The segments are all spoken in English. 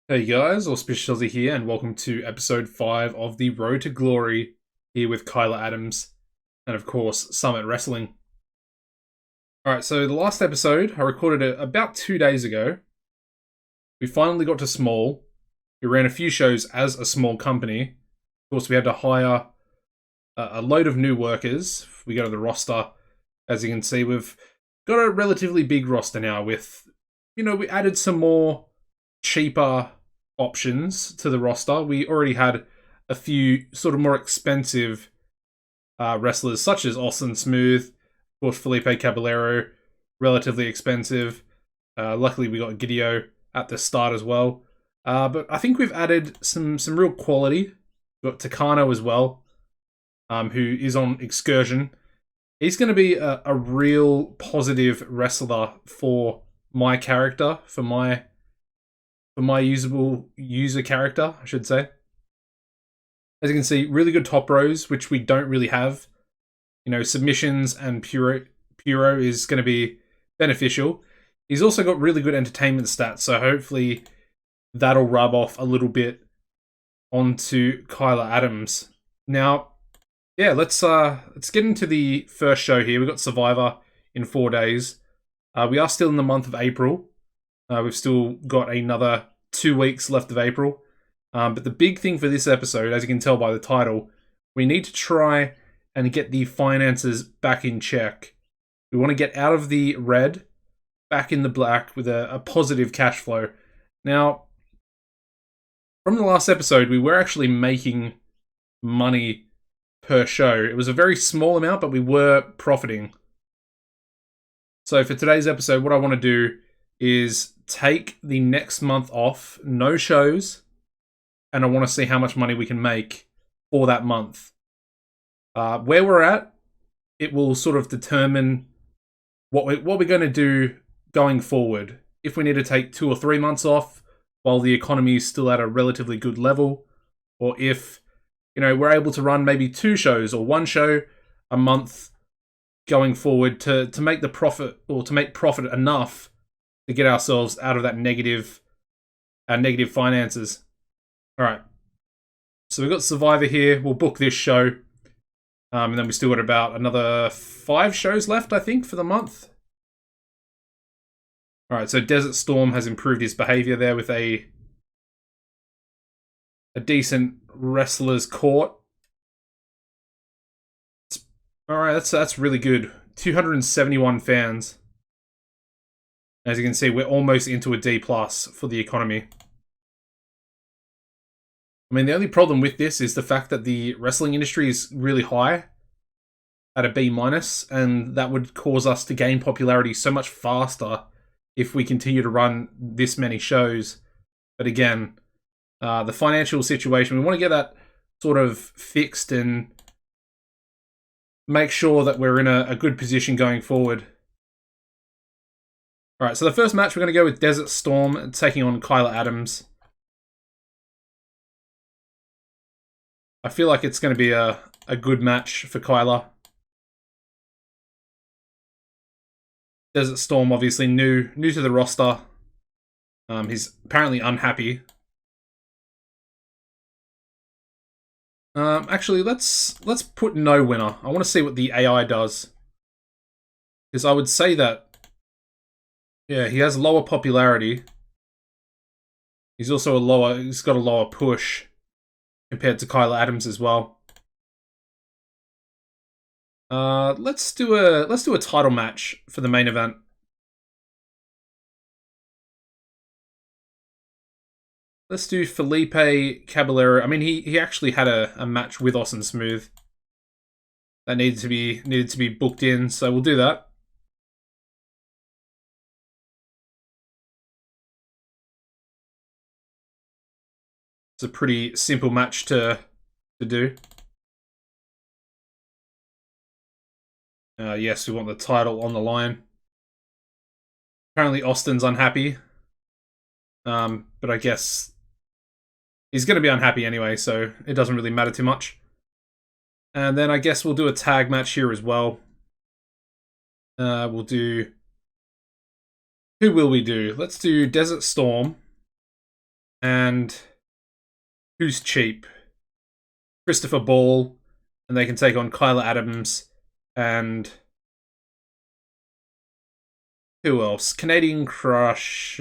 Hey guys, AuspiciousAussie here, and welcome to episode 5 of the Road to Glory, here with Kyla Adams, and of course, Summit Wrestling. Alright, so the last episode, I recorded it about 2 days ago. We finally got to small. We ran a few shows as a small company. Of course, we had to hire a load of new workers. We go to the roster. As you can see, we've got a relatively big roster now with, we added some more cheaper options to the roster. We already had a few sort of more expensive wrestlers, such as Austin Smooth, of course, Felipe Caballero, relatively expensive. Luckily, we got Gidio at the start as well. But I think we've added some real quality. We've got Takano as well, who is on Excursion. He's going to be a real positive wrestler for my character, for my usable user character, I should say. As you can see, really good top rows, which we don't really have. Submissions and Puro is going to be beneficial. He's also got really good entertainment stats, so hopefully that'll rub off a little bit onto Kyla Adams. Now, yeah, let's get into the first show here. We've got Survivor in 4 days. We are still in the month of April. We've still got another 2 weeks left of April. But the big thing for this episode, as you can tell by the title, we need to try and get the finances back in check. We want to get out of the red, back in the black with a positive cash flow. Now, from the last episode, we were actually making money per show. It was a very small amount, but we were profiting. So for today's episode, what I want to do is take the next month off, no shows, and I want to see how much money we can make for that month. Where we're at, it will sort of determine what we're going to do going forward. If we need to take 2 or 3 months off while the economy is still at a relatively good level, or if we're able to run maybe 2 shows or 1 show a month going forward to make the profit, or to make profit enough to get ourselves out of that negative finances. All right. So we've got Survivor here. We'll book this show. And then we still got about another 5 shows left, I think, for the month. All right, so Desert Storm has improved his behavior there with a decent wrestler's court. All right, that's really good. 271 fans. As you can see, we're almost into a D+ for the economy. I mean, the only problem with this is the fact that the wrestling industry is really high at a B-, and that would cause us to gain popularity so much faster if we continue to run this many shows. But again, the financial situation, we want to get that sort of fixed and make sure that we're in a good position going forward. Alright, so the first match, we're going to go with Desert Storm taking on Kyla Adams. I feel like it's going to be a good match for Kyla. Desert Storm, obviously new to the roster. He's apparently unhappy. Actually, let's put no winner. I want to see what the AI does. Because I would say that, yeah, he has lower popularity. He's got a lower push compared to Kyla Adams as well. Let's do a title match for the main event. Let's do Felipe Caballero. I mean, he actually had a match with Austin Smooth that needed to be booked in, so we'll do that. It's a pretty simple match to do. Yes, we want the title on the line. Apparently Austin's unhappy. But I guess he's going to be unhappy anyway, so it doesn't really matter too much. And then I guess we'll do a tag match here as well. We'll do... Who will we do? Let's do Desert Storm And who's cheap? Christopher Ball, and they can take on Kyla Adams and who else? Canadian Crush,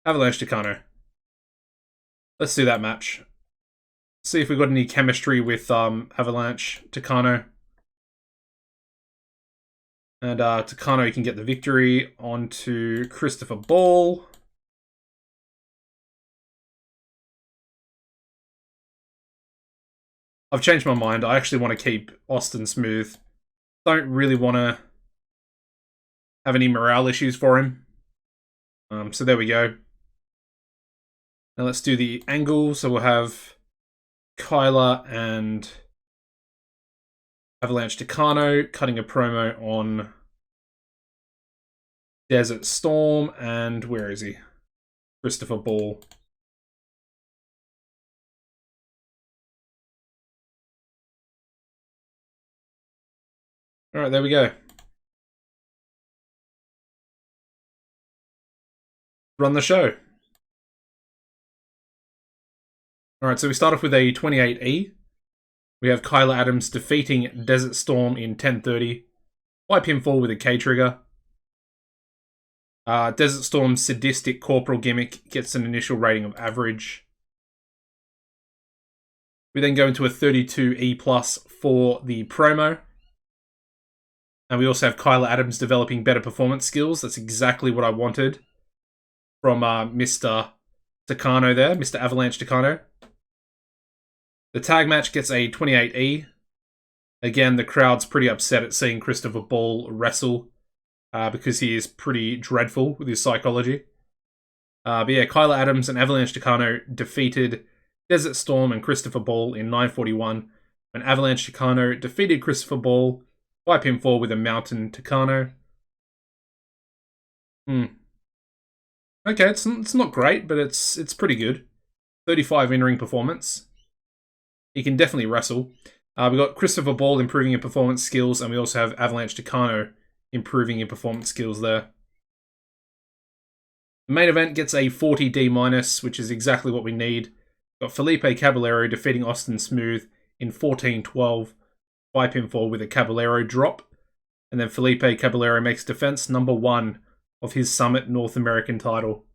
Avalanche-Connor. Let's do that match. See if we've got any chemistry with Avalanche-Connor. And Takano can get the victory onto Christopher Ball. I've changed my mind. I actually want to keep Austin Smooth. Don't really want to have any morale issues for him. So there we go. Now let's do the angle. So we'll have Kyla and Avalanche-Connor cutting a promo on Desert Storm and where is he? Christopher Ball. All right, there we go. Run the show. All right, so we start off with a 28E. We have Kyla Adams defeating Desert Storm in 10:30. Wipe him fall with a K trigger. Desert Storm's sadistic corporal gimmick gets an initial rating of average. We then go into a 32E+ for the promo. And we also have Kyla Adams developing better performance skills. That's exactly what I wanted from Mr. Takano there, Mr. Avalanche-Connor. The tag match gets a 28E. Again, the crowd's pretty upset at seeing Christopher Ball wrestle because he is pretty dreadful with his psychology. But yeah, Kyla Adams and Avalanche-Connor defeated Desert Storm and Christopher Ball in 9:41 when Avalanche-Connor defeated Christopher Ball. Wipe him fall with a mountain Takano. Okay, it's not great, but it's pretty good. 35 in-ring performance. He can definitely wrestle. We got Christopher Ball improving in performance skills, and we also have Avalanche-Connor improving in performance skills there. The main event gets a 40D-, which is exactly what we need. Got Felipe Caballero defeating Austin Smooth in 14:12. Wipe him fall with a Caballero drop. And then Felipe Caballero makes defense number 1 of his Summit North American title.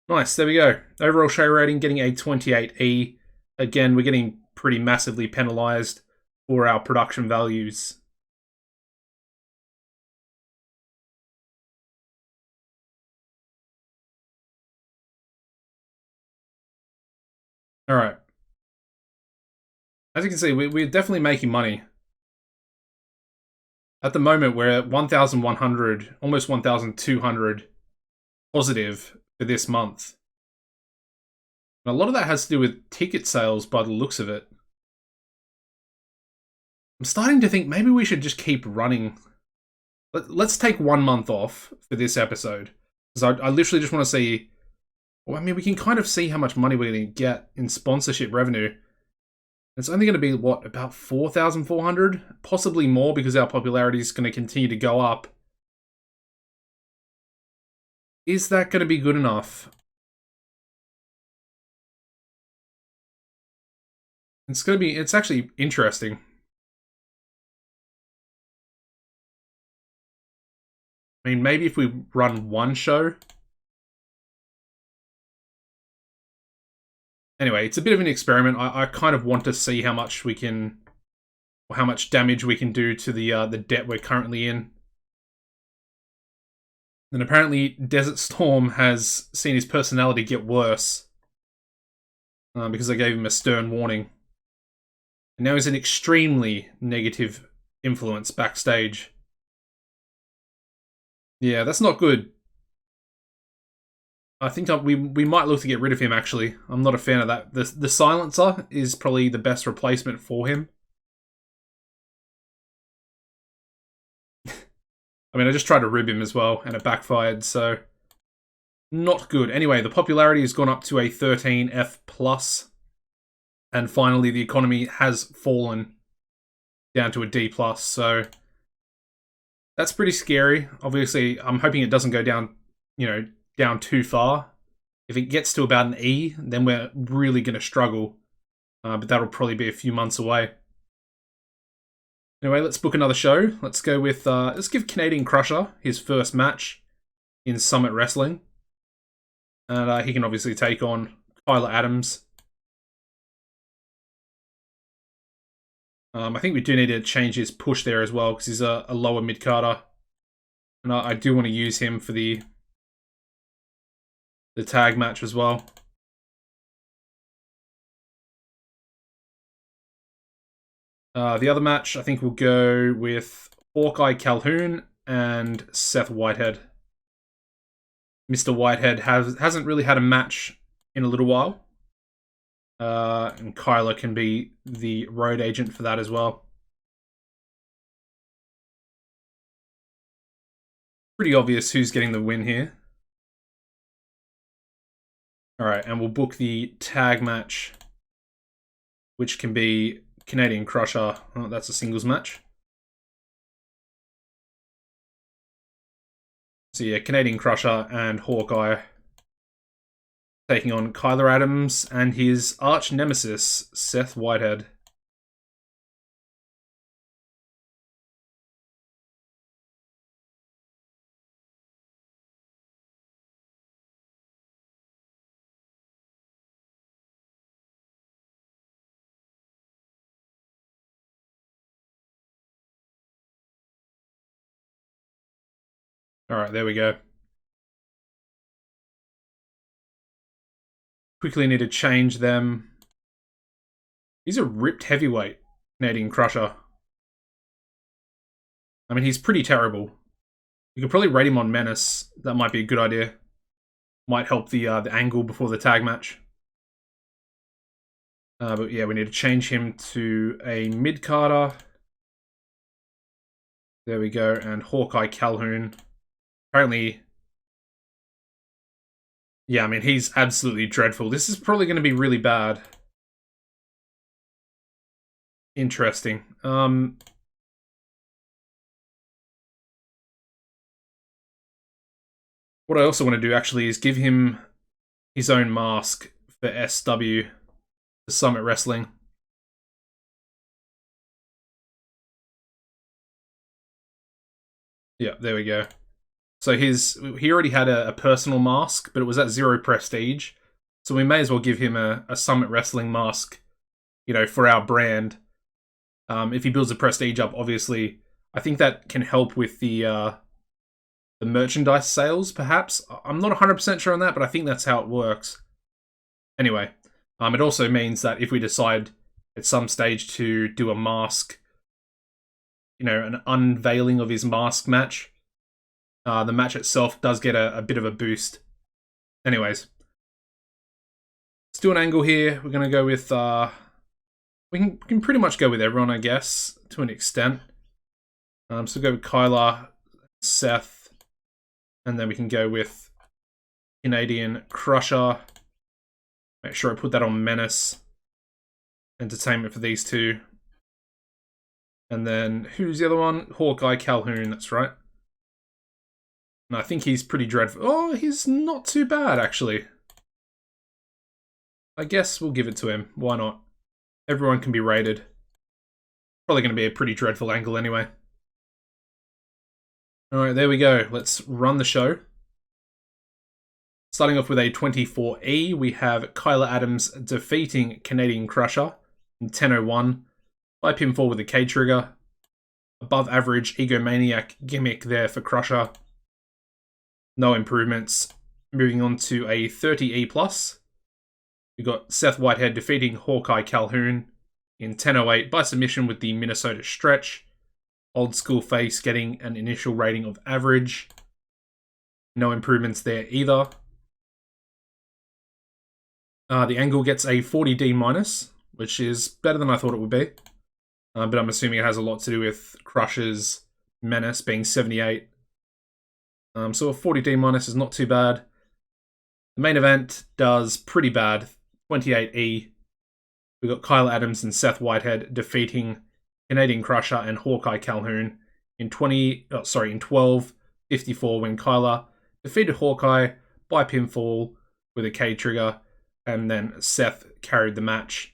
Nice, there we go. Overall show rating getting a 28E. Again, we're getting pretty massively penalized for our production values. Alright. As you can see, we're definitely making money. At the moment, we're at 1,100, almost 1,200 positive for this month. And a lot of that has to do with ticket sales by the looks of it. I'm starting to think maybe we should just keep running. Let's take 1 month off for this episode. Because I literally just want to see... Well, I mean, we can kind of see how much money we're going to get in sponsorship revenue. It's only going to be, what, about 4,400? Possibly more because our popularity is going to continue to go up. Is that going to be good enough? It's actually interesting. I mean, maybe if we run 1 show. Anyway, it's a bit of an experiment. I kind of want to see how much we can, or how much damage we can do to the debt we're currently in. And apparently, Desert Storm has seen his personality get worse because I gave him a stern warning. And now he's an extremely negative influence backstage. Yeah, that's not good. I think we might look to get rid of him, actually. I'm not a fan of that. The silencer is probably the best replacement for him. I mean, I just tried to rib him as well, and it backfired, so... Not good. Anyway, the popularity has gone up to a 13F+. And finally, the economy has fallen down to a D+, so... That's pretty scary. Obviously, I'm hoping it doesn't go down, you know, down too far. If it gets to about an E, then we're really going to struggle. But that'll probably be a few months away. Anyway, let's book another show. Let's go with, let's give Canadian Crusher his first match in Summit Wrestling. And he can obviously take on Kyla Adams. I think we do need to change his push there as well, because he's a lower mid-carder. And I do want to use him for the tag match as well. The other match, I think we'll go with Hawkeye Calhoun and Seth Whitehead. Mr. Whitehead hasn't really had a match in a little while. And Kyla can be the road agent for that as well. Pretty obvious who's getting the win here. Alright, and we'll book the tag match, which can be Canadian Crusher. Oh, that's a singles match. So yeah, Canadian Crusher and Hawkeye taking on Kyla Adams and his arch nemesis, Seth Whitehead. Alright, there we go. Quickly need to change them. He's a ripped heavyweight, Canadian Crusher. I mean, he's pretty terrible. You could probably rate him on Menace. That might be a good idea. Might help the angle before the tag match. But yeah, we need to change him to a mid-carder. There we go, and Hawkeye Calhoun. Apparently, yeah, I mean, he's absolutely dreadful. This is probably going to be really bad. Interesting. What I also want to do, actually, is give him his own mask for SW, the Summit Wrestling. Yeah, there we go. So he already had a personal mask, but it was at 0 prestige. So we may as well give him a Summit Wrestling mask, you know, for our brand. If he builds a prestige up, obviously, I think that can help with the merchandise sales, perhaps. I'm not 100% sure on that, but I think that's how it works. Anyway, it also means that if we decide at some stage to do a mask, you know, an unveiling of his mask match, the match itself does get a bit of a boost. Anyways, let's do an angle here. We're going to go with... we can pretty much go with everyone, I guess, to an extent. So go with Kyla, Seth, and then we can go with Canadian Crusher. Make sure I put that on Menace. Entertainment for these two. And then, who's the other one? Hawkeye Calhoun, that's right. And I think he's pretty dreadful. Oh, he's not too bad, actually. I guess we'll give it to him. Why not? Everyone can be rated. Probably going to be a pretty dreadful angle anyway. Alright, there we go. Let's run the show. Starting off with a 24E, we have Kyla Adams defeating Canadian Crusher in 10:01 by pinfall with a K-trigger. Above average egomaniac gimmick there for Crusher. No improvements. Moving on to a 30E+. We got Seth Whitehead defeating Hawkeye Calhoun in 10:08 by submission with the Minnesota Stretch. Old School Face getting an initial rating of average. No improvements there either. The angle gets a 40D-, which is better than I thought it would be. But I'm assuming it has a lot to do with Crusher's Menace being 78. So a 40D- is not too bad. The main event does pretty bad. 28E. We got Kyla Adams and Seth Whitehead defeating Canadian Crusher and Hawkeye Calhoun in 12:54 when Kyla defeated Hawkeye by pinfall with a K trigger, and then Seth carried the match.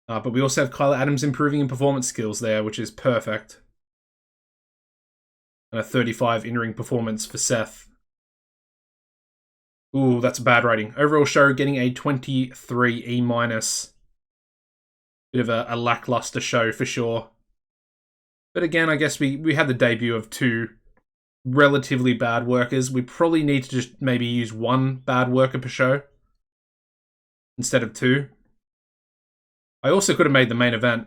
But we also have Kyla Adams improving in performance skills there, which is perfect. And a 35 in-ring performance for Seth. Ooh, that's a bad rating. Overall show getting a 23 E-. Bit of a lackluster show for sure. But again, I guess we had the debut of two relatively bad workers. We probably need to just maybe use one bad worker per show instead of two. I also could have made the main event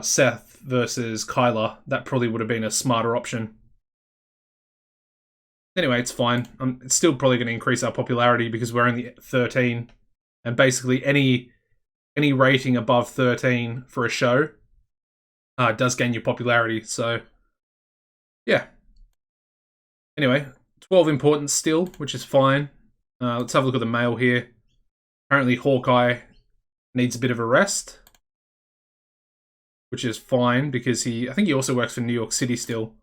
Seth versus Kyla. That probably would have been a smarter option. Anyway, it's fine. It's still probably going to increase our popularity because we're only 13. And basically any rating above 13 for a show does gain your popularity. So, yeah. Anyway, 12 importance still, which is fine. Let's have a look at the mail here. Apparently Hawkeye needs a bit of a rest, which is fine because I think he also works for New York City still.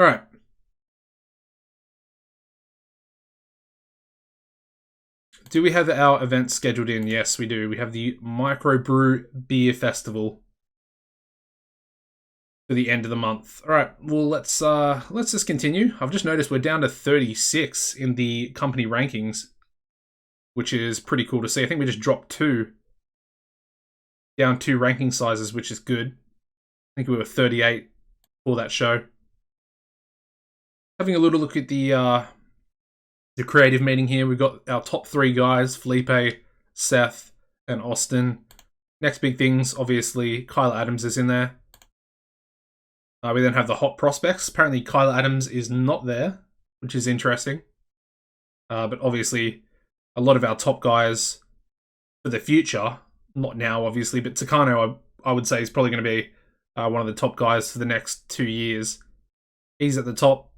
Alright. Do we have our events scheduled in? Yes, we do. We have the Microbrew Beer Festival for the end of the month. Alright, well let's just continue. I've just noticed we're down to 36 in the company rankings, which is pretty cool to see. I think we just dropped down 2 ranking sizes, which is good. I think we were 38 for that show. Having a little look at the creative meeting here, we've got our top 3 guys, Felipe, Seth, and Austin. Next big things, obviously, Kyla Adams is in there. We then have the hot prospects. Apparently, Kyla Adams is not there, which is interesting. But obviously, a lot of our top guys for the future, not now, obviously, but Takano, I would say, is probably going to be one of the top guys for the next 2 years. He's at the top.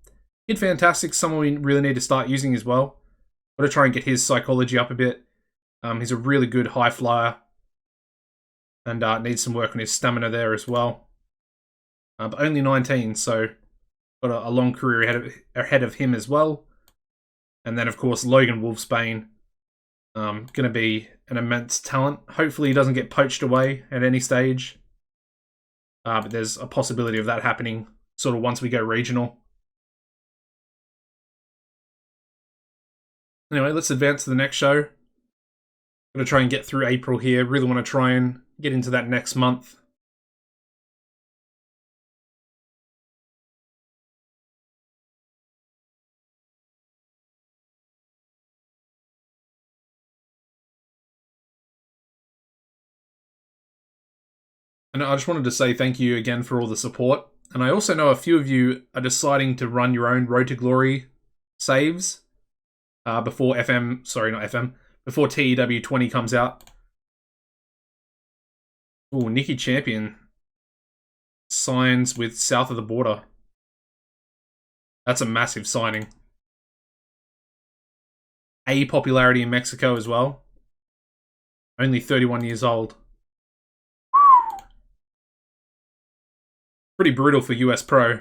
Kid Fantastic, someone we really need to start using as well. Got to try and get his psychology up a bit. He's a really good high flyer. And needs some work on his stamina there as well. But only 19, so got a long career ahead of him as well. And then, of course, Logan Wolfsbane. Going to be an immense talent. Hopefully he doesn't get poached away at any stage. But there's a possibility of that happening sort of once we go regional. Anyway, let's advance to the next show. Got to try and get through April here. Really want to try and get into that next month. And I just wanted to say thank you again for all the support. And I also know a few of you are deciding to run your own Road to Glory saves before before TEW 20 comes out. Ooh, Nikki Champion signs with South of the Border. That's a massive signing. A popularity in Mexico as well. Only 31 years old. Pretty brutal for US Pro.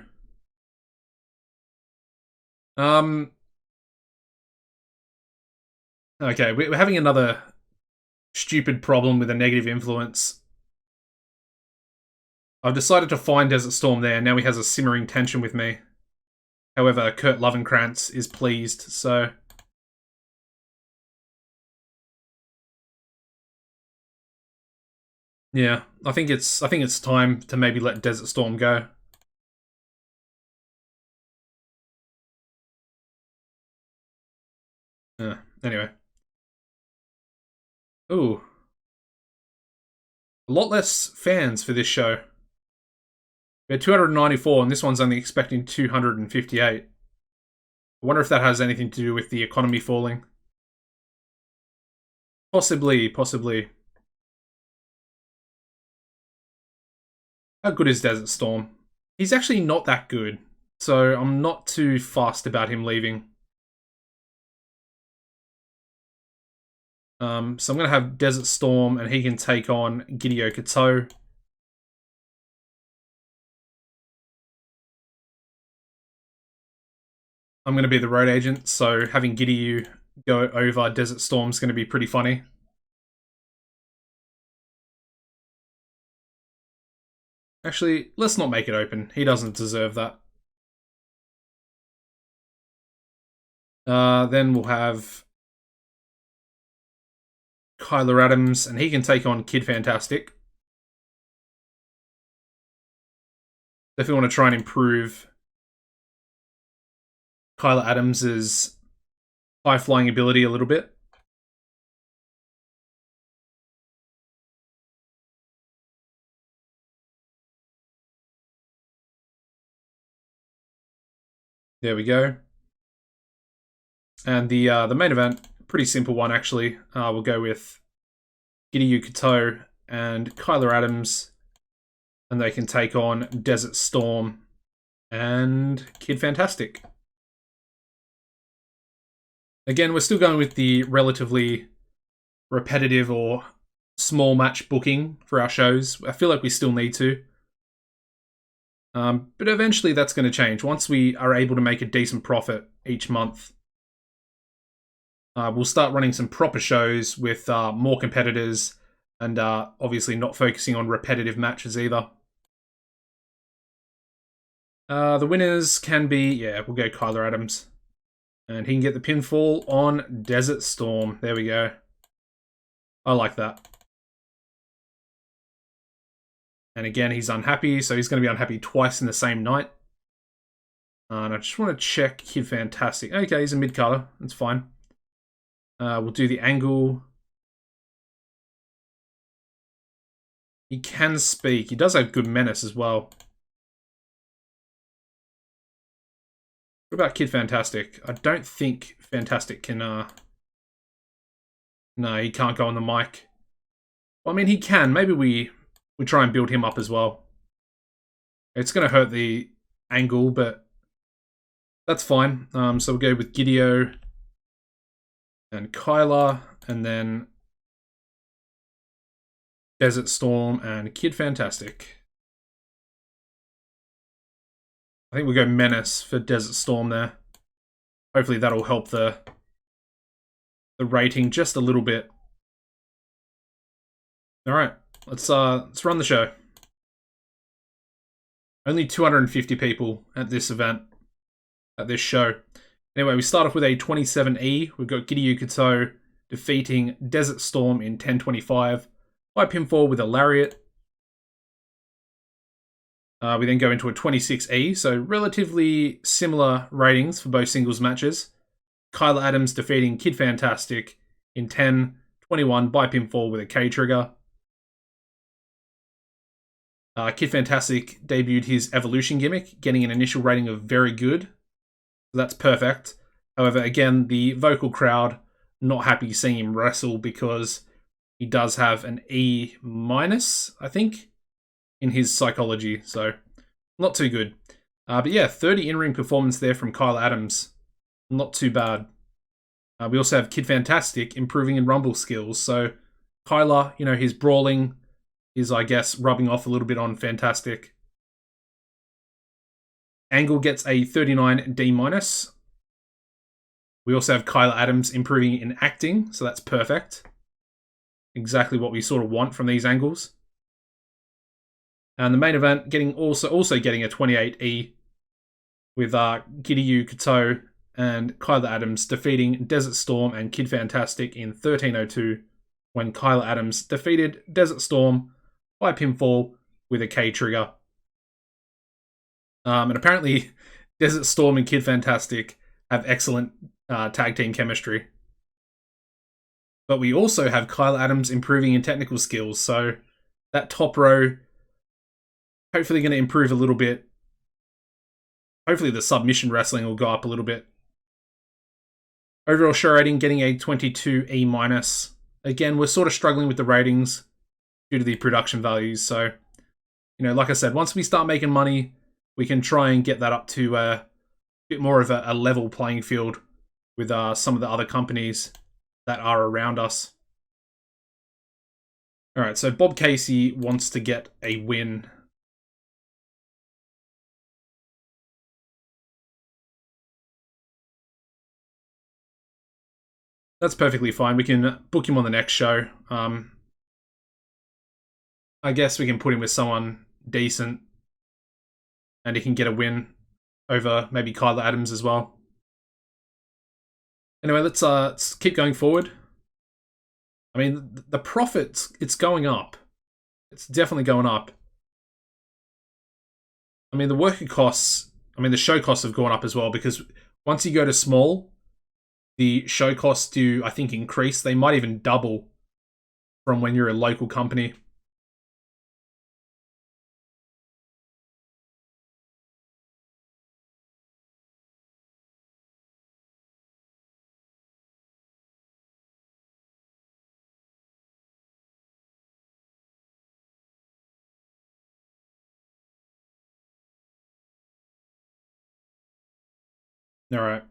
Okay, we're having another stupid problem with a negative influence. I've decided to find Desert Storm there. Now he has a simmering tension with me. However, Kurt Lovenkrantz is pleased, so... Yeah, I think it's time to maybe let Desert Storm go. Anyway. Ooh. A lot less fans for this show. We had 294, and this one's only expecting 258. I wonder if that has anything to do with the economy falling. Possibly. How good is Desert Storm? He's actually not that good, so I'm not too fussed about him leaving. So I'm going to have Desert Storm, and he can take on Gideon Kato. I'm going to be the road agent, so having Gideon go over Desert Storm is going to be pretty funny. Actually, let's not make it open. He doesn't deserve that. Then we'll have Kyla Adams, and he can take on Kid Fantastic. Definitely want to try and improve Kyla Adams's high-flying ability a little bit. There we go. And the main event, pretty simple one actually. We'll go with Gideon Kato and Kyla Adams, and they can take on Desert Storm and Kid Fantastic. Again, we're still going with the relatively repetitive or small match booking for our shows. I feel like we still need to. But eventually that's going to change. Once we are able to make a decent profit each month, we'll start running some proper shows with more competitors and obviously not focusing on repetitive matches either. The winners can be, yeah, we'll go Kyla Adams. And he can get the pinfall on Desert Storm. There we go. I like that. And again, he's unhappy, so he's going to be unhappy twice in the same night. And I just want to check Kid Fantastic. Okay, he's a mid-color. That's fine. We'll do the angle. He can speak. He does have good menace as well. What about Kid Fantastic? I don't think Fantastic can... No, he can't go on the mic. Well, I mean, he can. Maybe we try and build him up as well. It's going to hurt the angle, but that's fine. So we'll go with Gideon and Kyla, and then Desert Storm and Kid Fantastic. I think we'll go Menace for Desert Storm there. Hopefully that'll help the rating just a little bit. Alright, let's run the show. Only 250 people at this event, at this show. Anyway, we start off with a 27E. We've got Gideon Kato defeating Desert Storm in 10:25 by pinfall with a lariat. We then go into a 26E, so relatively similar ratings for both singles matches. Kyla Adams defeating Kid Fantastic in 10:21 by pinfall with a K trigger. Kid Fantastic debuted his evolution gimmick, getting an initial rating of very good. So that's perfect. However, again, the vocal crowd not happy seeing him wrestle because he does have an E-, I think, in his psychology, so not too good. But yeah, 30 in-ring performance there from Kyla Adams. Not too bad. We also have Kid Fantastic improving in Rumble skills. So Kyla, you know, his brawling is, I guess, rubbing off a little bit on Fantastic. Angle gets a 39 D-. We also have Kyla Adams improving in acting, so that's perfect. Exactly what we sort of want from these angles. And the main event getting also getting a 28E with Gideon Kato and Kyla Adams defeating Desert Storm and Kid Fantastic in 13:02 when Kyla Adams defeated Desert Storm by pinfall with a K trigger. And apparently Desert Storm and Kid Fantastic have excellent tag team chemistry. But we also have Kyla Adams improving in technical skills, so that top row hopefully going to improve a little bit. Hopefully the submission wrestling will go up a little bit. Overall show rating getting a 22E-. Again, we're sort of struggling with the ratings due to the production values. So, you know, like I said, once we start making money, we can try and get that up to a bit more of a level playing field with some of the other companies that are around us. All right, so Bob Casey wants to get a win. That's perfectly fine. We can book him on the next show. I guess we can put him with someone decent, and he can get a win over maybe Kyla Adams as well. Anyway, let's keep going forward. I mean, the profits, it's going up. It's definitely going up. I mean, the worker costs, I mean, the show costs have gone up as well, because once you go to small, the show costs do, I think, increase. They might even double from when you're a local company. All right.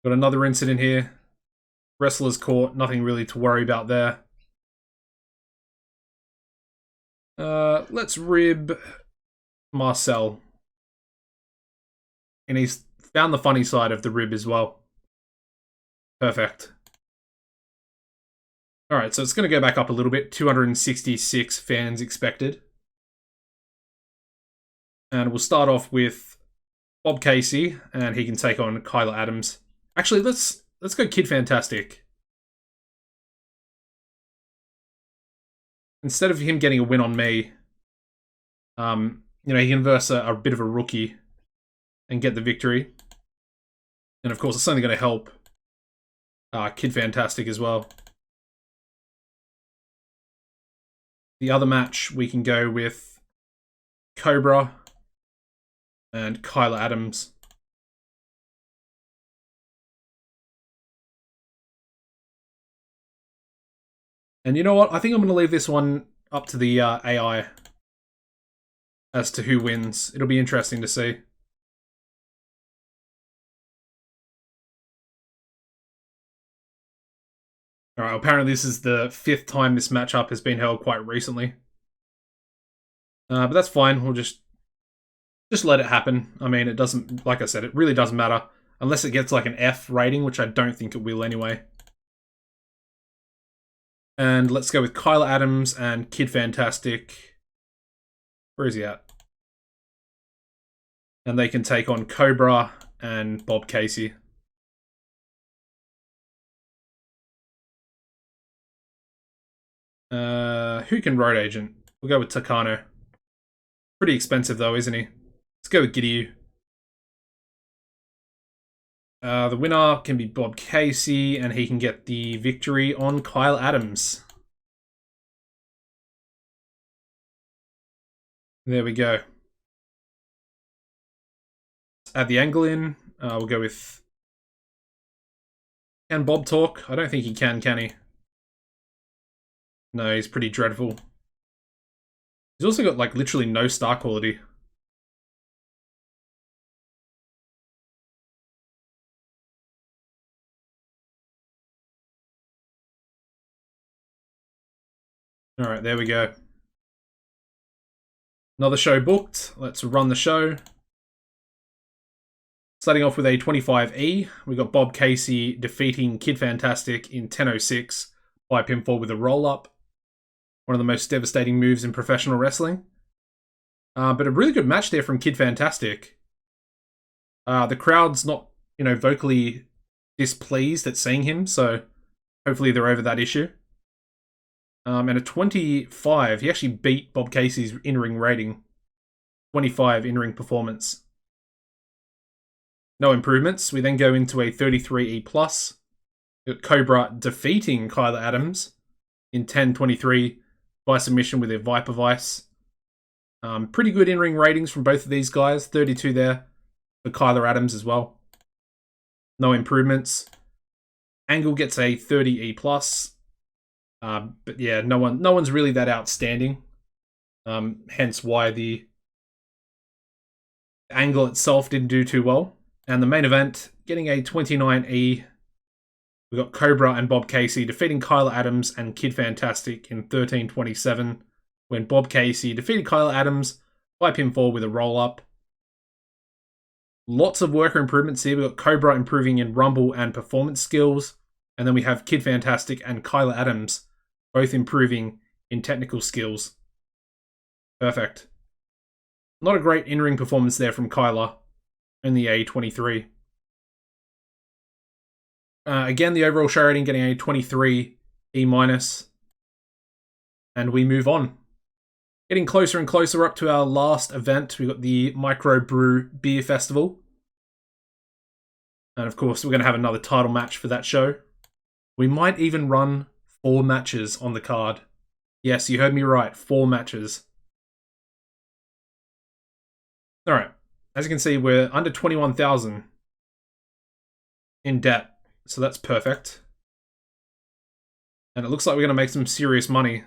Got another incident here. Wrestlers caught, nothing really to worry about there. Let's rib Marcel. And he's found the funny side of the rib as well. Perfect. Alright, so it's going to go back up a little bit. 266 fans expected. And we'll start off with Bob Casey, and he can take on Kyla Adams. Actually, let's go Kid Fantastic. Instead of him getting a win on me, he can verse a bit of a rookie and get the victory. And of course, it's only going to help Kid Fantastic as well. The other match, we can go with Cobra and Kyla Adams. And you know what? I think I'm going to leave this one up to the AI as to who wins. It'll be interesting to see. Alright, apparently this is the 5th time this matchup has been held quite recently. But that's fine. We'll just let it happen. I mean, it doesn't, like I said, it really doesn't matter. Unless it gets like an F rating, which I don't think it will anyway. And let's go with Kyla Adams and Kid Fantastic. Where is he at? And they can take on Cobra and Bob Casey. Who can road agent? We'll go with Takano. Pretty expensive though, isn't he? Let's go with Gideon. The winner can be Bob Casey, and he can get the victory on Kyla Adams. There we go. Let's add the angle in. We'll go with... Can Bob talk? I don't think he can he? No, he's pretty dreadful. He's also got, like, literally no star quality. Alright, there we go. Another show booked. Let's run the show. Starting off with a 25E, we got Bob Casey defeating Kid Fantastic in 10:06 by pinfall with a roll-up. One of the most devastating moves in professional wrestling. But a really good match there from Kid Fantastic. The crowd's not, vocally displeased at seeing him, so hopefully they're over that issue. And a 25, he actually beat Bob Casey's in-ring rating. 25 in-ring performance. No improvements. We then go into a 33E+. We got Cobra defeating Kyla Adams in 10:23 by submission with their Viper Vice. Pretty good in-ring ratings from both of these guys. 32 there for Kyla Adams as well. No improvements. Angle gets a 30E+. But yeah, no one's really that outstanding. Hence why the angle itself didn't do too well. And the main event, getting a 29E. We got Cobra and Bob Casey defeating Kyla Adams and Kid Fantastic in 13:27, when Bob Casey defeated Kyla Adams by pinfall with a roll-up. Lots of worker improvements here. We've got Cobra improving in rumble and performance skills. And then we have Kid Fantastic and Kyla Adams both improving in technical skills. Perfect. Not a great in-ring performance there from Kyla. Only a 23. Again, the overall show rating getting a 23 E-. And we move on. Getting closer and closer up to our last event. We've got the Micro Brew Beer Festival. And of course, we're going to have another title match for that show. We might even run 4 matches on the card. Yes, you heard me right, 4 matches. Alright, as you can see, we're under 21,000 in debt. So that's perfect. And it looks like we're going to make some serious money.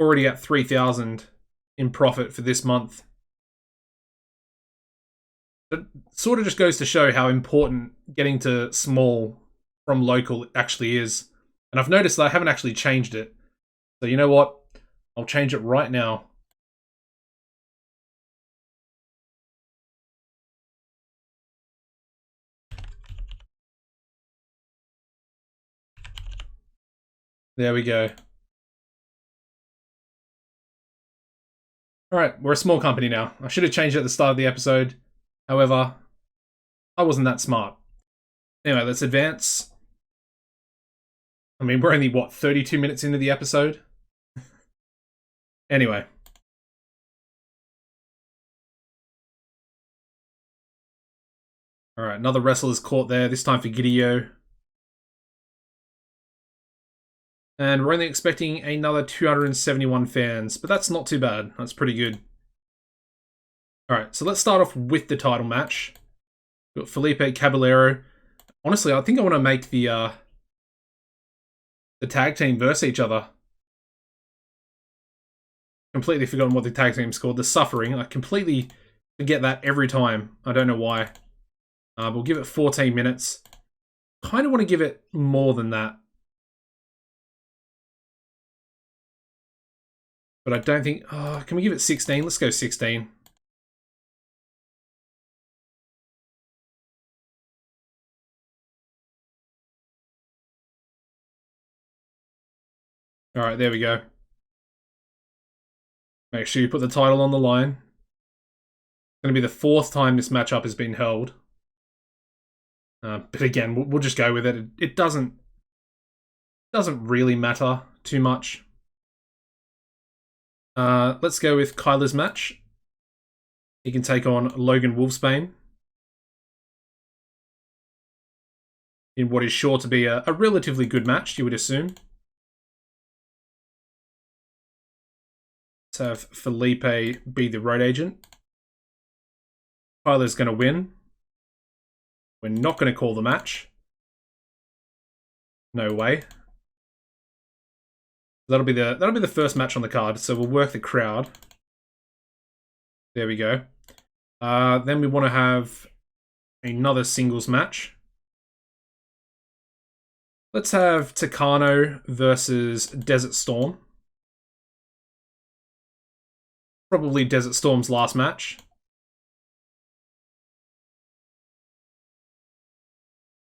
Already at 3,000 in profit for this month. It sort of just goes to show how important getting to small from local actually is. And I've noticed that I haven't actually changed it. So you know what? I'll change it right now. There we go. Alright, we're a small company now. I should have changed it at the start of the episode. However, I wasn't that smart. Anyway, let's advance. I mean, we're only, what, 32 minutes into the episode? Anyway. Alright, another wrestler's caught there, this time for Gidio. And we're only expecting another 271 fans, but that's not too bad. That's pretty good. Alright, so let's start off with the title match. We've got Felipe Caballero. Honestly, I think I want to make the tag team versus each other. Completely forgotten what the tag team's called. The Suffering. I completely forget that every time. I don't know why. We'll give it 14 minutes. Kind of want to give it more than that. But I don't think... can we give it 16? Let's go 16. Alright, there we go. Make sure you put the title on the line. It's going to be the 4th time this matchup has been held. But again, we'll just go with it. It doesn't really matter too much. Let's go with Kyla's match. He can take on Logan Wolfsbane in what is sure to be a relatively good match, you would assume. Let's have Felipe be the road agent. Kyla's going to win. We're not going to call the match. No way. That'll be the first match on the card, so we'll work the crowd. There we go. Then we want to have another singles match. Let's have Takano versus Desert Storm. Probably Desert Storm's last match.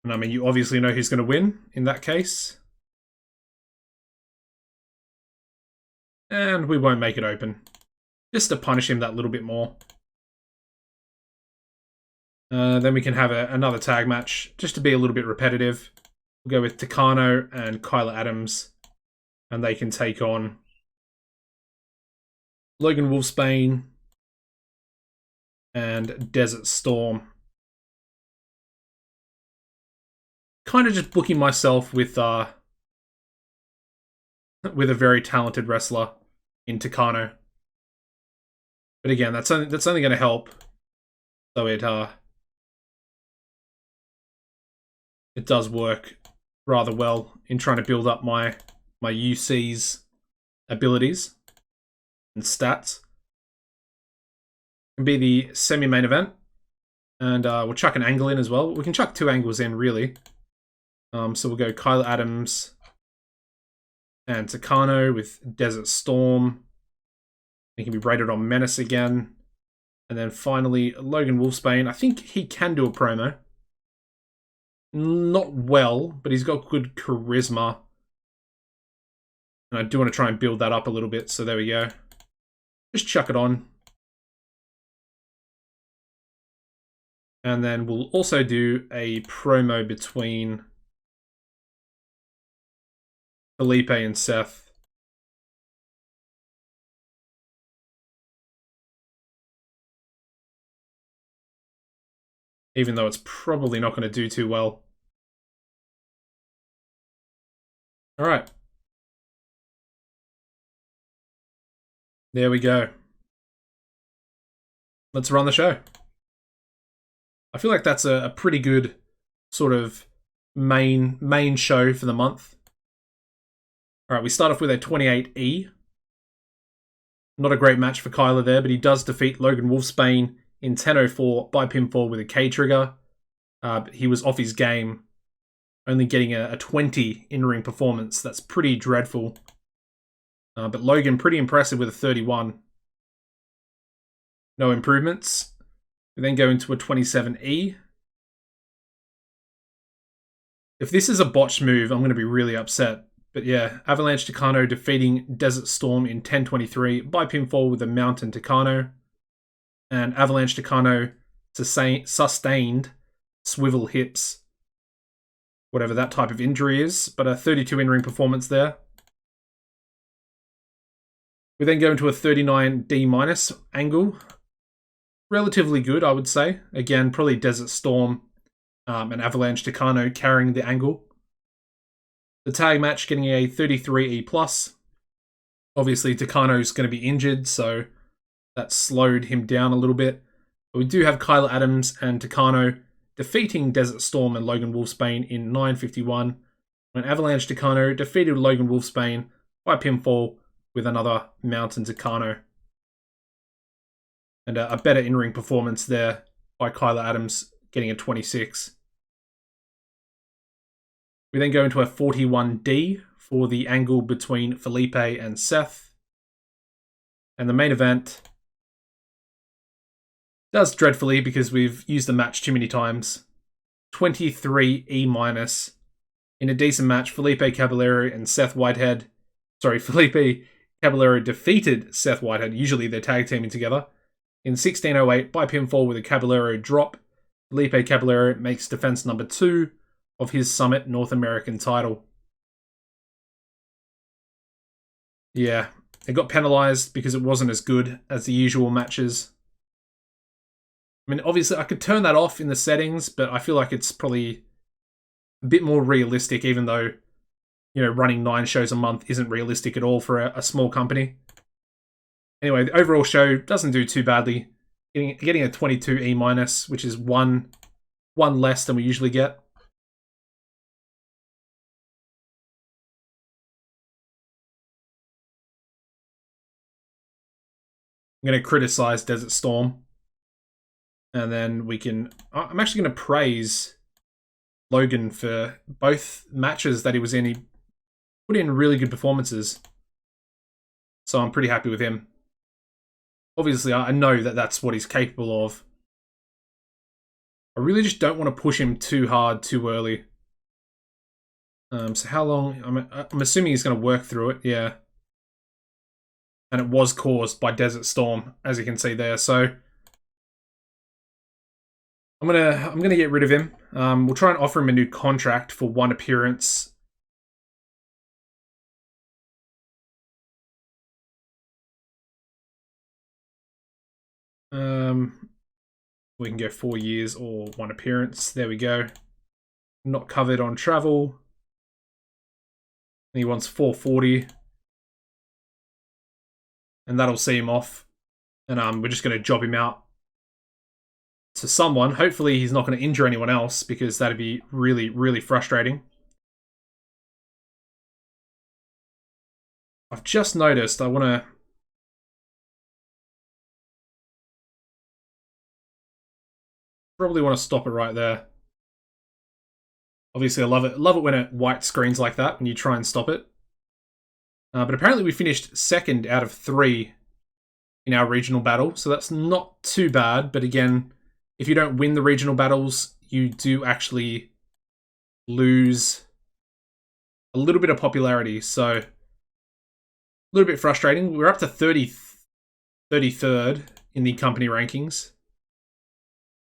And I mean, you obviously know who's going to win in that case. And we won't make it open. Just to punish him that little bit more. Then we can have another tag match, just to be a little bit repetitive. We'll go with Takano and Kyla Adams. And they can take on Logan Wolfsbane and Desert Storm. Kind of just booking myself with a very talented wrestler in Takano. But again, that's only going to help. So it does work rather well in trying to build up my UC's abilities and stats. Can be the semi-main event, and we'll chuck an angle in as well. We can chuck 2 angles in, really. So we'll go Kyla Adams and Takano with Desert Storm. He can be rated on Menace again. And then finally, Logan Wolfsbane. I think he can do a promo. Not well, but he's got good charisma. And I do want to try and build that up a little bit, so there we go. Just chuck it on. And then we'll also do a promo between Felipe and Seth. Even though it's probably not going to do too well. Alright. There we go. Let's run the show. I feel like that's a pretty good sort of main show for the month. Alright, we start off with a 28E. Not a great match for Kyla there, but he does defeat Logan Wolfsbane in 10:04 by pinfall with a K trigger. He was off his game, only getting a 20 in-ring performance. That's pretty dreadful. But Logan, pretty impressive with a 31. No improvements. We then go into a 27E. If this is a botched move, I'm going to be really upset. But yeah, Avalanche-Connor defeating Desert Storm in 10:23 by pinfall with a Mountain Takano. And Avalanche-Connor sustained swivel hips. Whatever that type of injury is. But a 32 in-ring performance there. We then go into a 39D- angle. Relatively good, I would say. Again, probably Desert Storm and Avalanche-Connor carrying the angle. The tag match getting a 33E+. Obviously, Takano's going to be injured, so that slowed him down a little bit. But we do have Kyla Adams and Takano defeating Desert Storm and Logan Wolfsbane in 9:51, when Avalanche-Connor defeated Logan Wolfsbane by pinfall with another Mountain Takano. And a better in-ring performance there by Kyla Adams, getting a 26. We then go into a 41D for the angle between Felipe and Seth. And the main event does dreadfully because we've used the match too many times. 23E-. In a decent match, Felipe Caballero and Seth Whitehead. Sorry, Felipe Caballero defeated Seth Whitehead. Usually they're tag teaming together. In 16:08 by pinfall with a Caballero drop. Felipe Caballero makes defense number 2 of his Summit North American title. Yeah, it got penalized because it wasn't as good as the usual matches. I mean, obviously I could turn that off in the settings, but I feel like it's probably a bit more realistic, even though, you know, running 9 shows a month isn't realistic at all for a small company. Anyway, the overall show doesn't do too badly. Getting a 22E-, which is one less than we usually get. I'm going to criticize Desert Storm. And then we can... I'm actually going to praise Logan for both matches that he was in. He put in really good performances. So I'm pretty happy with him. Obviously, I know that that's what he's capable of. I really just don't want to push him too hard, too early. So how long... I'm assuming he's going to work through it, yeah. And it was caused by Desert Storm, as you can see there. So I'm gonna get rid of him. We'll try and offer him a new contract for 1 appearance. We can go 4 years or 1 appearance. There we go. Not covered on travel. And he wants 440. And that'll see him off. And we're just going to job him out to someone. Hopefully he's not going to injure anyone else, because that'd be really, really frustrating. I've just noticed I want to... Probably want to stop it right there. Obviously, I love it. Love it when it white screens like that, when you try and stop it. But apparently we finished 2nd out of 3 in our regional battle, so that's not too bad. But again, if you don't win the regional battles, you do actually lose a little bit of popularity, so a little bit frustrating. We're up to 33rd in the company rankings.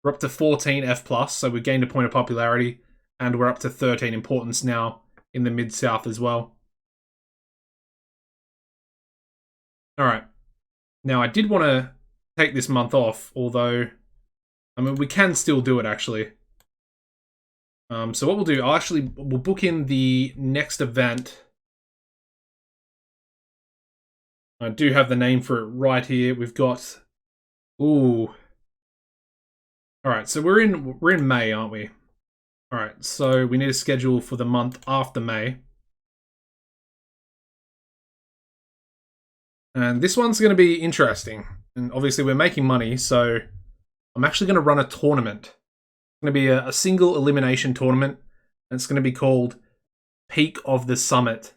We're up to 14 F+, so we gained a point of popularity, and we're up to 13 importance now in the Mid-South as well. Alright. Now, I did want to take this month off, although, I mean, we can still do it, actually. So what we'll do, we'll book in the next event. I do have the name for it right here. We've got, ooh. Alright, so we're in May, aren't we? Alright, so we need a schedule for the month after May. And this one's going to be interesting. And obviously we're making money, so I'm actually going to run a tournament. It's going to be a single elimination tournament, and it's going to be called Peak of the Summit.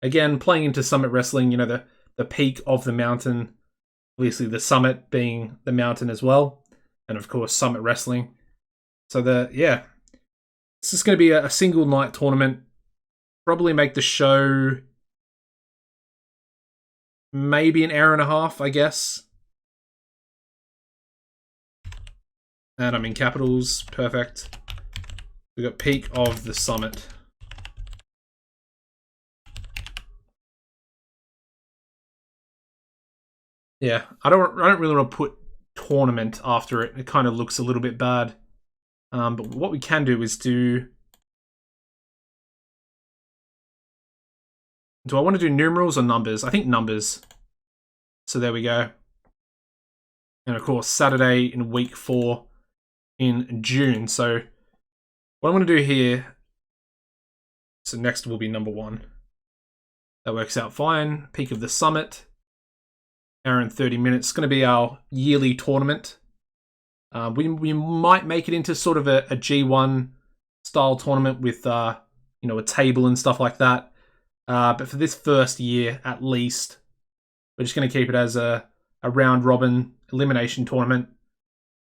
Again, playing into Summit Wrestling, you know, the peak of the mountain. Obviously the summit being the mountain as well. And of course, Summit Wrestling. So it's just going to be a single night tournament. Probably make the show maybe an hour and a half, I guess. And I'm in capitals. Perfect. We've got Peak of the Summit. Yeah, I don't really want to put tournament after it. It kind of looks a little bit bad. But what we can do is do I want to do numerals or numbers? I think numbers. So there we go. And of course, Saturday in week 4 in June. So what I'm going to do here, so next will be number 1. That works out fine. Peak of the Summit. Hour and 30 minutes. It's going to be our yearly tournament. We might make it into sort of a G1 style tournament with, a table and stuff like that. But for this first year, at least, we're just going to keep it as a round-robin elimination tournament,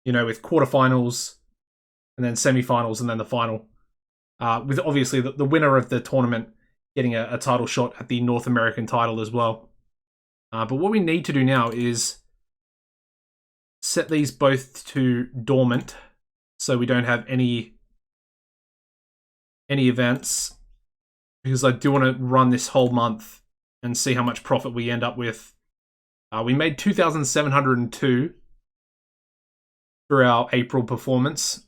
with quarterfinals, and then semi-finals, and then the final. With obviously the winner of the tournament getting a title shot at the North American title as well. But what we need to do now is set these both to dormant, so we don't have any events, because I do want to run this whole month and see how much profit we end up with. We made 2,702 for our April performance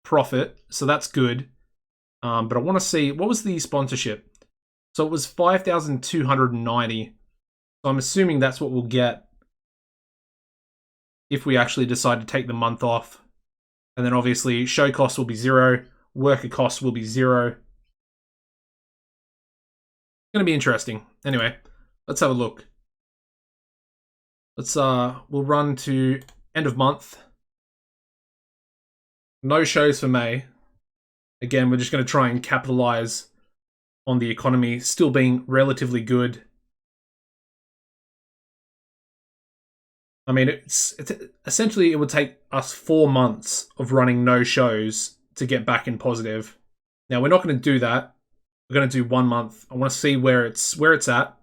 profit, so that's good. But I want to see, what was the sponsorship? So it was 5,290. So I'm assuming that's what we'll get if we actually decide to take the month off. And then obviously show costs will be 0, worker costs will be 0. Going to be interesting. Anyway, let's have a look. We'll run to end of month. No shows for May. Again, we're just going to try and capitalize on the economy still being relatively good. I mean, it's essentially, it would take us 4 months of running no shows to get back in positive. Now, we're not going to do that. We're going to do 1 month. I want to see where it's at.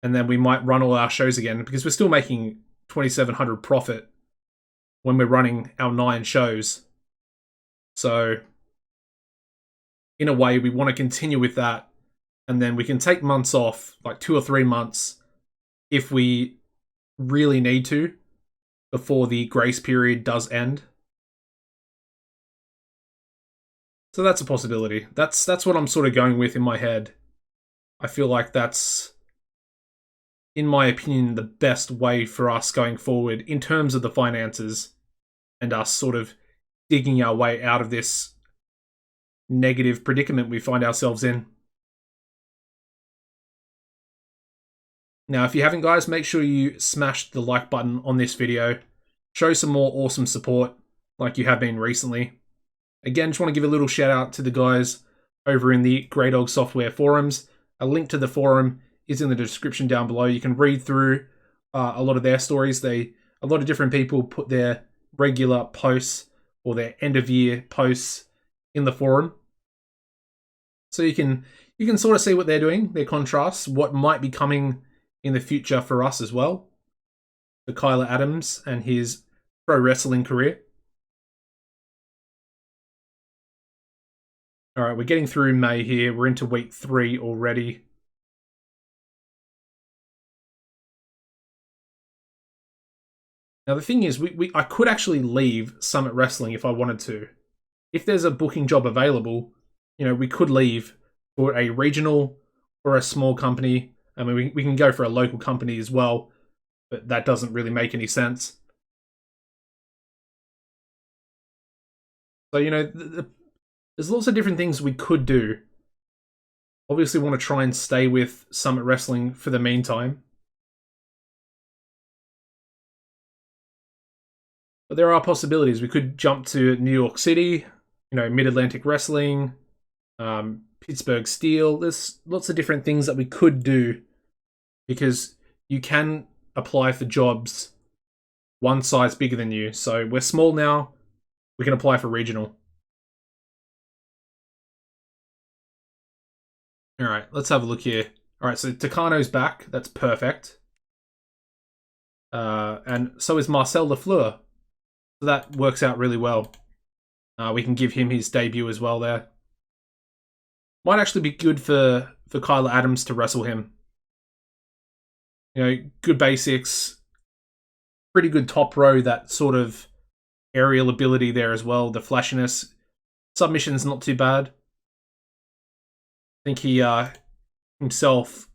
And then we might run all our shows again, because we're still making 2,700 profit when we're running our 9 shows. So, in a way, we want to continue with that. And then we can take months off, like 2 or 3 months, if we really need to, before the grace period does end. So that's a possibility. That's what I'm sort of going with in my head. I feel like that's, in my opinion, the best way for us going forward in terms of the finances and us sort of digging our way out of this negative predicament we find ourselves in. Now, if you haven't, guys, make sure you smash the like button on this video. Show some more awesome support like you have been recently. Again, just want to give a little shout out to the guys over in the Greydogsoftware forums. A link to the forum is in the description down below. You can read through a lot of their stories. A lot of different people put their regular posts or their end of year posts in the forum, so you can sort of see what they're doing, their contrasts, what might be coming in the future for us as well. For Kyla Adams and his pro wrestling career. All right, we're getting through May here. We're into week 3 already. Now, the thing is, I could actually leave Summit Wrestling if I wanted to. If there's a booking job available, you know, we could leave for a regional or a small company. I mean, we can go for a local company as well, but that doesn't really make any sense. So, you know, there's lots of different things we could do. Obviously, want to try and stay with Summit Wrestling for the meantime. But there are possibilities. We could jump to New York City, you know, Mid-Atlantic Wrestling, Pittsburgh Steel. There's lots of different things that we could do, because you can apply for jobs one size bigger than you. So we're small now. We can apply for regional. All right, let's have a look here. All right, so Takano's back. That's perfect. And so is Marcel Lafleur. So that works out really well. We can give him his debut as well there. Might actually be good for Kyla Adams to wrestle him. You know, good basics. Pretty good top row, that sort of aerial ability there as well. The flashiness. Submission's not too bad. I think he himself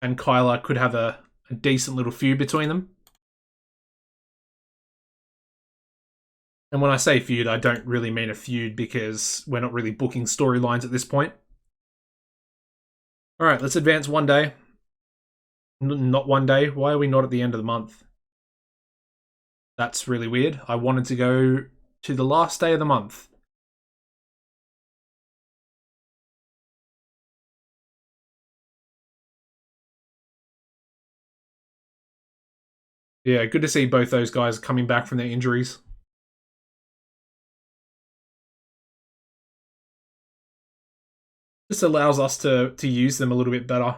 and Kyla could have a decent little feud between them. And when I say feud, I don't really mean a feud, because we're not really booking storylines at this point. All right, let's advance one day. Not one day. Why are we not at the end of the month? That's really weird. I wanted to go to the last day of the month. Yeah, good to see both those guys coming back from their injuries. Just allows us to use them a little bit better,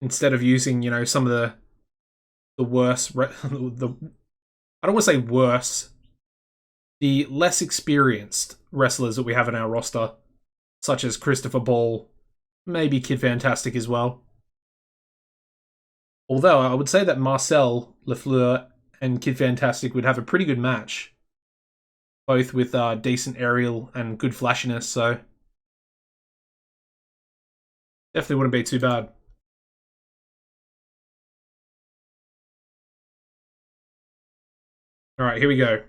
instead of using, you know, some of the worse, I don't want to say worse, the less experienced wrestlers that we have in our roster, such as Christopher Ball, maybe Kid Fantastic as well. Although I would say that Marcel, Lafleur, and Kid Fantastic would have a pretty good match, both with decent aerial and good flashiness, so definitely wouldn't be too bad. All right, here we go.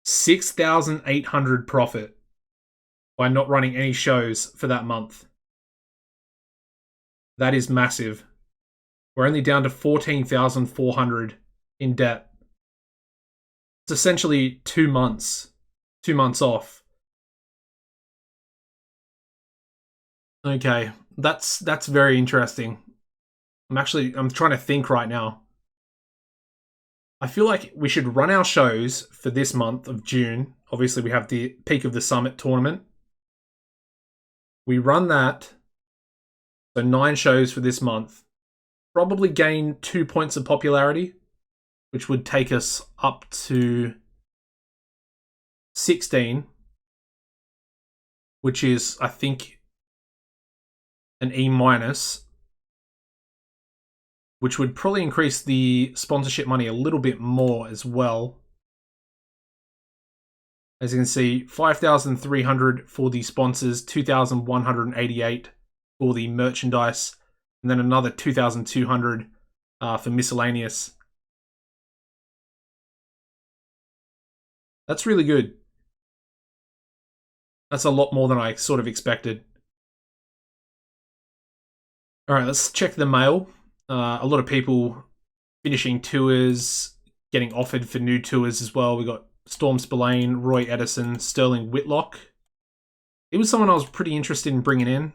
6,800 profit by not running any shows for that month. That is massive. We're only down to 14,400 in debt. It's essentially 2 months. 2 months off. Okay, that's very interesting. I'm trying to think right now. I feel like we should run our shows for this month of June. Obviously, we have the Peak of the Summit tournament. We run that. So 9 shows for this month. Probably gain 2 points of popularity, which would take us up to 16, which is, I think, an E-, which would probably increase the sponsorship money a little bit more as well. As you can see, 5,300 for the sponsors, 2,188 for the merchandise, and then another 2,200 for miscellaneous. That's really good. That's a lot more than I sort of expected. All right, let's check the mail. A lot of people finishing tours, getting offered for new tours as well. We got Storm Spillane, Roy Edison, Sterling Whitlock. He was someone I was pretty interested in bringing in.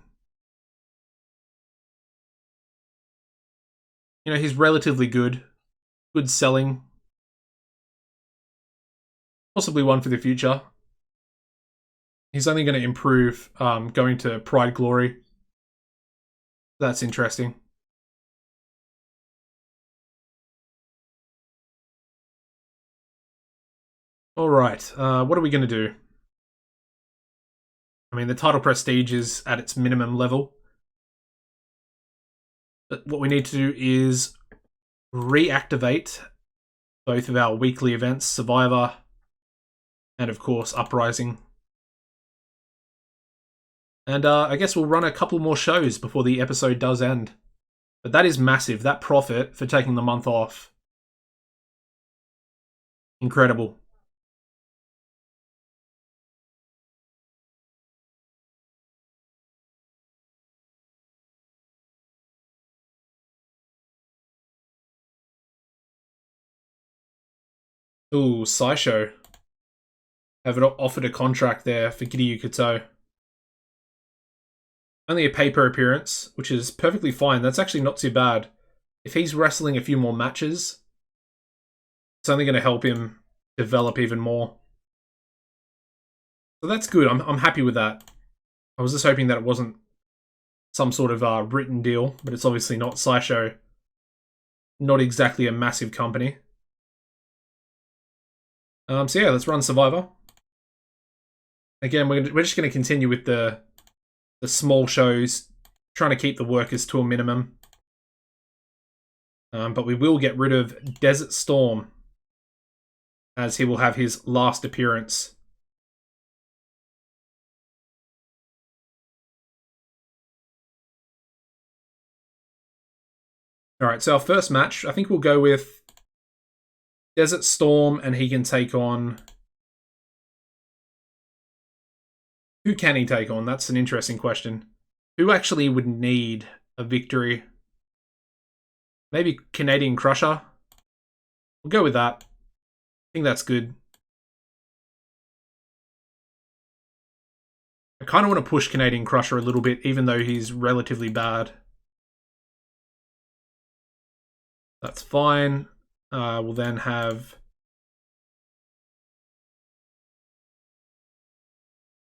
You know, he's relatively good. Good selling. Possibly one for the future. He's only going to improve going to Pride Glory. That's interesting. Alright, what are we going to do? I mean, the title prestige is at its minimum level. But what we need to do is reactivate both of our weekly events, Survivor and, of course, Uprising. And I guess we'll run a couple more shows before the episode does end. But that is massive. That profit for taking the month off. Incredible. Ooh, Saisho. Have offered a contract there for Kiryu Kato. Only a paper appearance, which is perfectly fine. That's actually not too bad. If he's wrestling a few more matches, it's only going to help him develop even more. So that's good. I'm happy with that. I was just hoping that it wasn't some sort of written deal, but it's obviously not. Saisho, not exactly a massive company. So yeah, let's run Survivor. Again, we're just going to continue with the small shows, trying to keep the workers to a minimum. But we will get rid of Desert Storm, as he will have his last appearance. Alright, so our first match, I think we'll go with Desert Storm, and he can take on... Who can he take on? That's an interesting question. Who actually would need a victory? Maybe Canadian Crusher? We'll go with that. I think that's good. I kind of want to push Canadian Crusher a little bit, even though he's relatively bad. That's fine. We'll then have...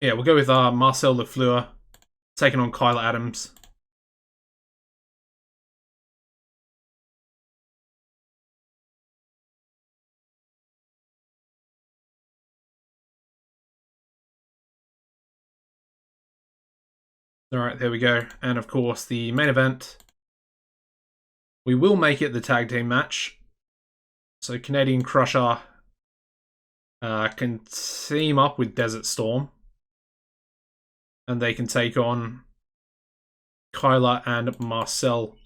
Yeah, we'll go with Marcel Lafleur taking on Kyla Adams. Alright, there we go. And of course, the main event. We will make it the tag team match. So Canadian Crusher can team up with Desert Storm. And they can take on Kyla and Marcel.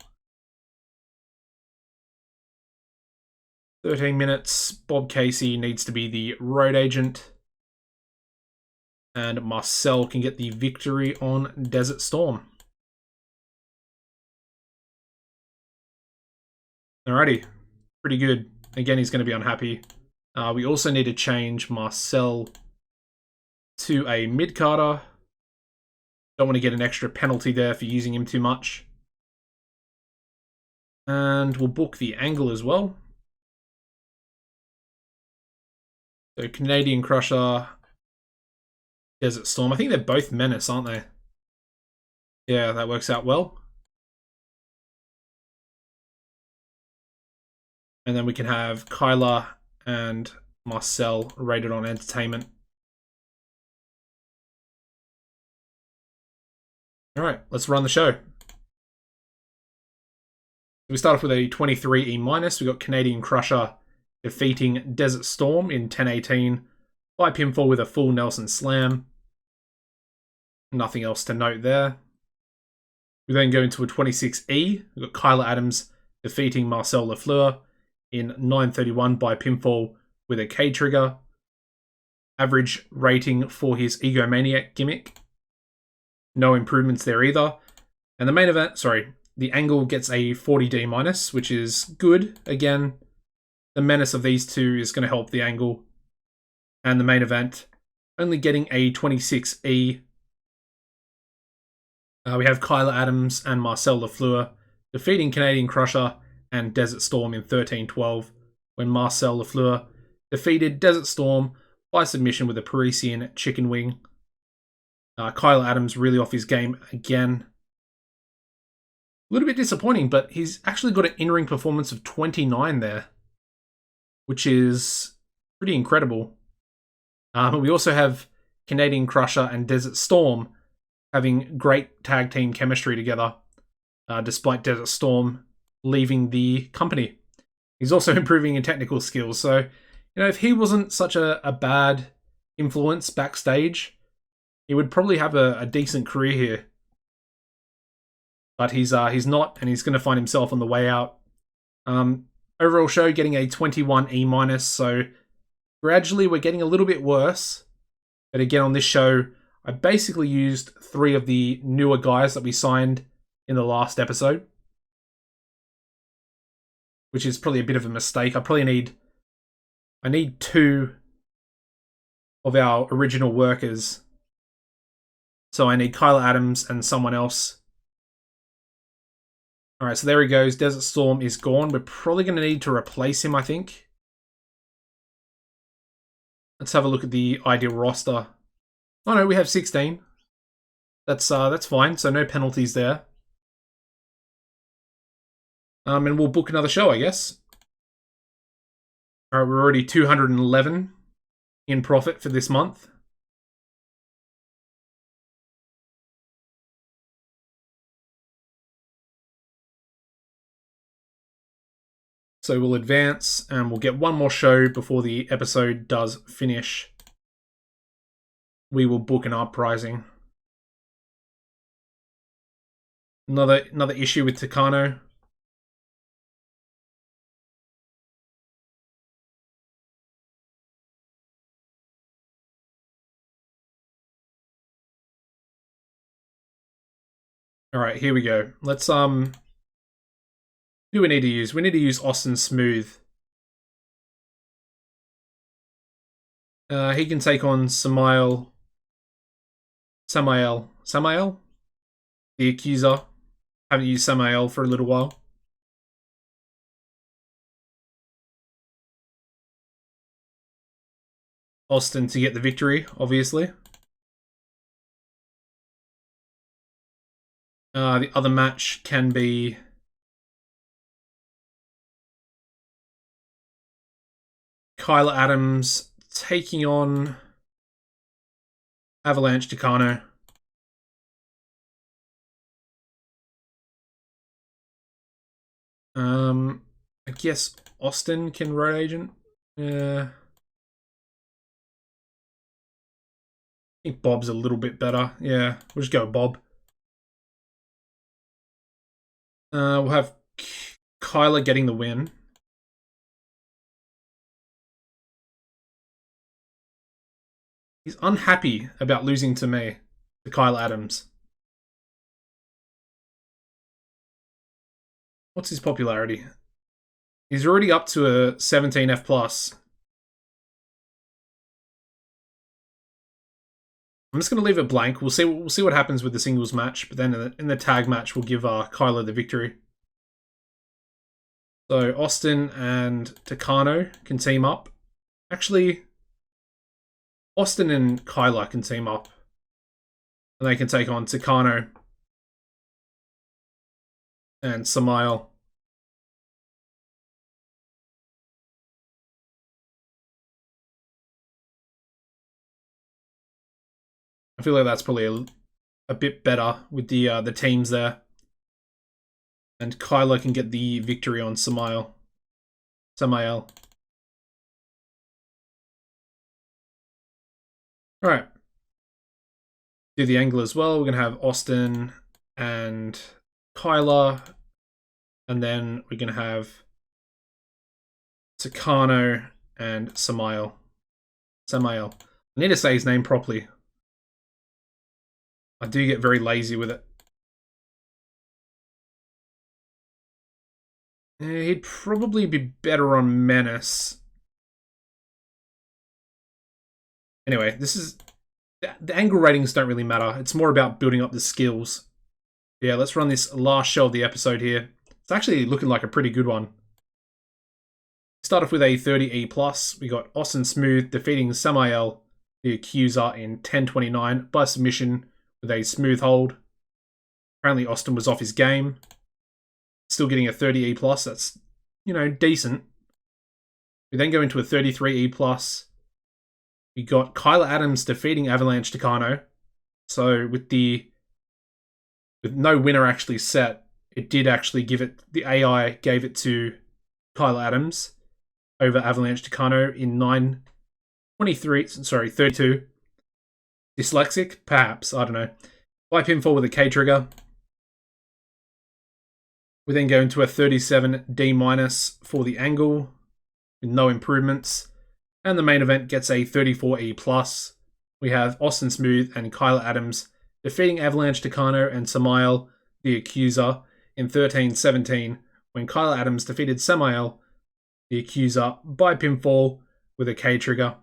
13 minutes. Bob Casey needs to be the road agent. And Marcel can get the victory on Desert Storm. Alrighty. Pretty good. Again, he's going to be unhappy. We also need to change Marcel to a mid-carder. Don't want to get an extra penalty there for using him too much. And we'll book the angle as well. So Canadian Crusher, Desert Storm. I think they're both Menace, aren't they? Yeah, that works out well. And then we can have Kyla and Marcel rated on entertainment. Alright, let's run the show. We start off with a 23E-. We got Canadian Crusher defeating Desert Storm in 10-18 by pinfall with a full Nelson Slam. Nothing else to note there. We then go into a 26E. We've got Kyla Adams defeating Marcel Lafleur in 9:31 by pinfall with a K trigger. Average rating for his Egomaniac gimmick. No improvements there either. And the main event, the angle gets a 40D-, which is good. Again, the menace of these two is going to help the angle. And the main event, only getting a 26E. We have Kyla Adams and Marcel Lafleur defeating Canadian Crusher and Desert Storm in 13-12, when Marcel Lafleur defeated Desert Storm by submission with a Parisian chicken wing. Kyla Adams really off his game again. A little bit disappointing, but he's actually got an in-ring performance of 29 there, which is pretty incredible. We also have Canadian Crusher and Desert Storm having great tag team chemistry together, despite Desert Storm leaving the company. He's also improving in technical skills, so if he wasn't such a bad influence backstage, he would probably have a decent career here. But he's not, and he's going to find himself on the way out. Overall show getting a 21 E-, so gradually we're getting a little bit worse. But again, on this show, I basically used 3 of the newer guys that we signed in the last episode, which is probably a bit of a mistake. I need 2 of our original workers. So I need Kyla Adams and someone else. Alright, so there he goes. Desert Storm is gone. We're probably going to need to replace him, I think. Let's have a look at the ideal roster. Oh no, we have 16. That's fine, so no penalties there. And we'll book another show, I guess. Alright, we're already 211 in profit for this month. So we'll advance and we'll get one more show before the episode does finish. We will book an uprising. Another issue with Takano. Alright, here we go. Let's who do we need to use? We need to use Austin Smooth. He can take on Samael, the accuser. Haven't used Samael for a little while. Austin to get the victory, obviously. The other match can be Kyla Adams taking on Avalanche-Connor. I guess Austin can road agent. Yeah. I think Bob's a little bit better. Yeah, we'll just go Bob. We'll have Kyla getting the win. He's unhappy about losing to me, to Kyla Adams. What's his popularity? He's already up to a 17 F+. I'm just going to leave it blank. We'll see what happens with the singles match, but then in the tag match, we'll give Kyla the victory. So Austin and Takano can team up. Actually, Austin and Kyla can team up. And they can take on Takano and Samael. I feel like that's probably a bit better with the teams there. And Kyla can get the victory on Samael. Alright. Do the angle as well. We're going to have Austin and Kyla. And then we're going to have Takano and Samael. I need to say his name properly. I do get very lazy with it. He'd probably be better on Menace. Anyway, this is... The angle ratings don't really matter. It's more about building up the skills. Yeah, let's run this last show of the episode here. It's actually looking like a pretty good one. Start off with a 30E+. We got Austin Smooth defeating Samael, the accuser, in 10:29 by submission with a smooth hold. Apparently Austin was off his game. Still getting a 30E+. That's, decent. We then go into a 33E+. We got Kyla Adams defeating Avalanche-Connor. So with no winner actually set, it did actually give it, the AI gave it to Kyla Adams over Avalanche-Connor in 32. Dyslexic? Perhaps, I don't know. By pinfall with a K trigger. We then go into a 37D- for the angle, with no improvements. And the main event gets a 34E+. We have Austin Smooth and Kyla Adams defeating Avalanche-Connor and Samael, the accuser, in 13:17, when Kyla Adams defeated Samael, the accuser, by pinfall with a K trigger.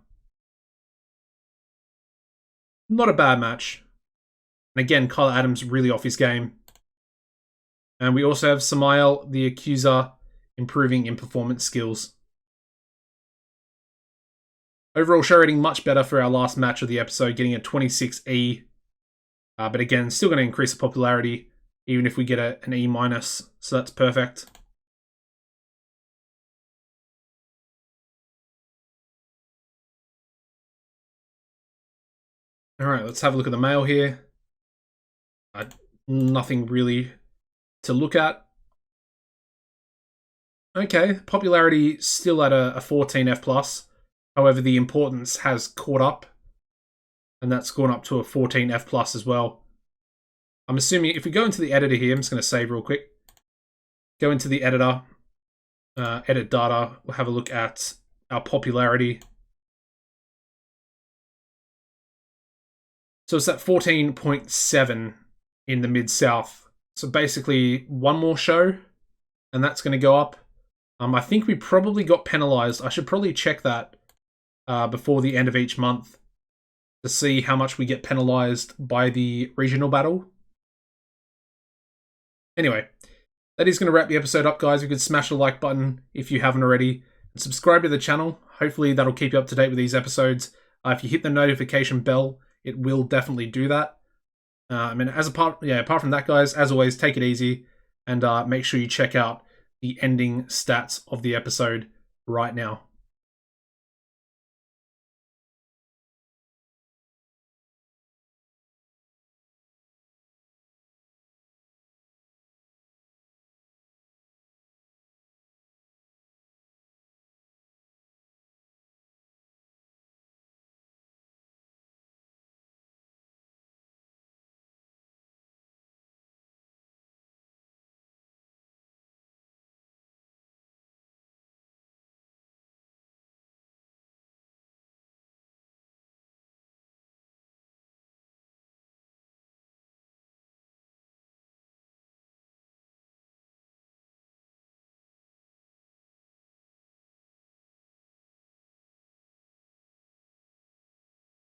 Not a bad match. And again, Kyla Adams really off his game. And we also have Samael, the accuser, improving in performance skills. Overall show rating much better for our last match of the episode, getting a 26E. But again, still going to increase the popularity, even if we get an E-, so that's perfect. Alright, let's have a look at the mail here. Nothing really to look at. Okay, popularity still at a 14F+. However, the importance has caught up. And that's gone up to a 14F+ as well. I'm assuming if we go into the editor here, I'm just going to save real quick. Go into the editor, edit data. We'll have a look at our popularity. So it's at 14.7 in the Mid-South. So basically one more show and that's going to go up. I think we probably got penalized. I should probably check that before the end of each month to see how much we get penalized by the regional battle. Anyway, that is going to wrap the episode up, guys. You could smash the like button if you haven't already, and subscribe to the channel. Hopefully that'll keep you up to date with these episodes. If you hit the notification bell, it will definitely do that. Apart from that, guys, as always, take it easy and make sure you check out the ending stats of the episode right now.